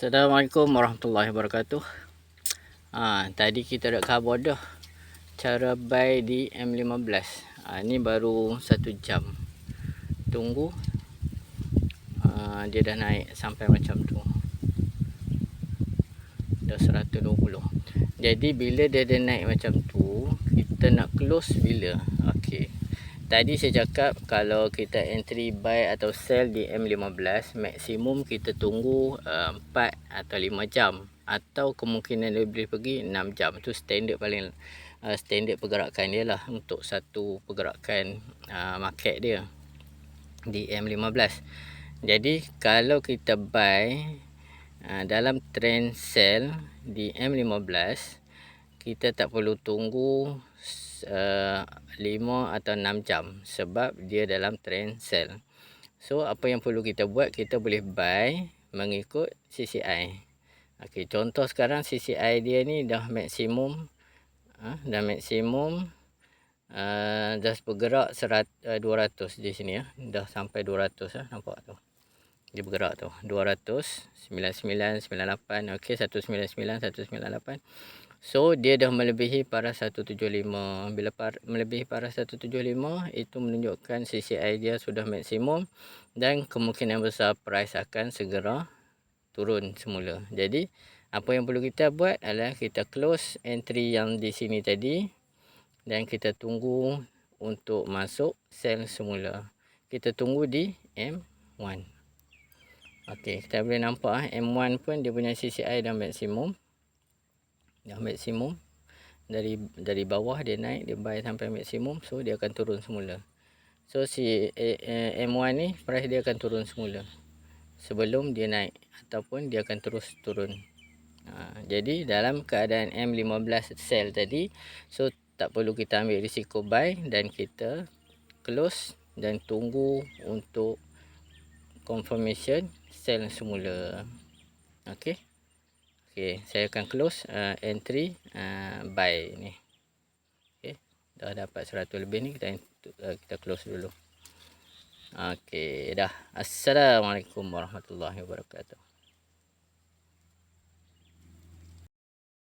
Assalamualaikum warahmatullahi wabarakatuh. Tadi kita dah cover dah cara buy di M15. Ni baru 1 jam. Tunggu dia dah naik sampai macam tu. Dah 120. Jadi bila dia dah naik macam tu, kita nak close bila? Okey. Tadi saya cakap kalau kita entry buy atau sell di M15, maksimum kita tunggu 4 atau 5 jam, atau kemungkinan dia boleh pergi 6 jam. Itu standard paling standard pergerakan dia lah untuk satu pergerakan market dia di M15. Jadi kalau kita buy dalam trend sell di M15, kita tak perlu tunggu 5 atau 6 jam sebab dia dalam trend sell. So apa yang perlu kita buat, kita boleh buy mengikut CCI. Okey, contoh sekarang CCI dia ni dah maksimum dah bergerak 200 di sini ya. Dah sampai 200 nampak tu. Dia bergerak tu 200, 99, 98, okey 199, 198. So dia dah melebihi paras 175. Bila melebihi paras 175, itu menunjukkan CCI dia sudah maksimum dan kemungkinan besar price akan segera turun semula. Jadi apa yang perlu kita buat adalah kita close entry yang di sini tadi dan kita tunggu untuk masuk sell semula. Kita tunggu di M1. Okey, kita boleh nampak M1 pun dia punya CCI dah maksimum. Dah maksimum. Dari bawah dia naik, dia buy sampai maksimum, so dia akan turun semula. So si M1 ni price dia akan turun semula sebelum dia naik, ataupun dia akan terus turun. Jadi dalam keadaan M15 sell tadi, so tak perlu kita ambil risiko buy dan kita close dan tunggu untuk confirmation sell semula. Okey. Okey, saya akan close entry buy ni. Okey, dah dapat 100 lebih ni, kita close dulu. Okey, dah. Assalamualaikum warahmatullahi wabarakatuh.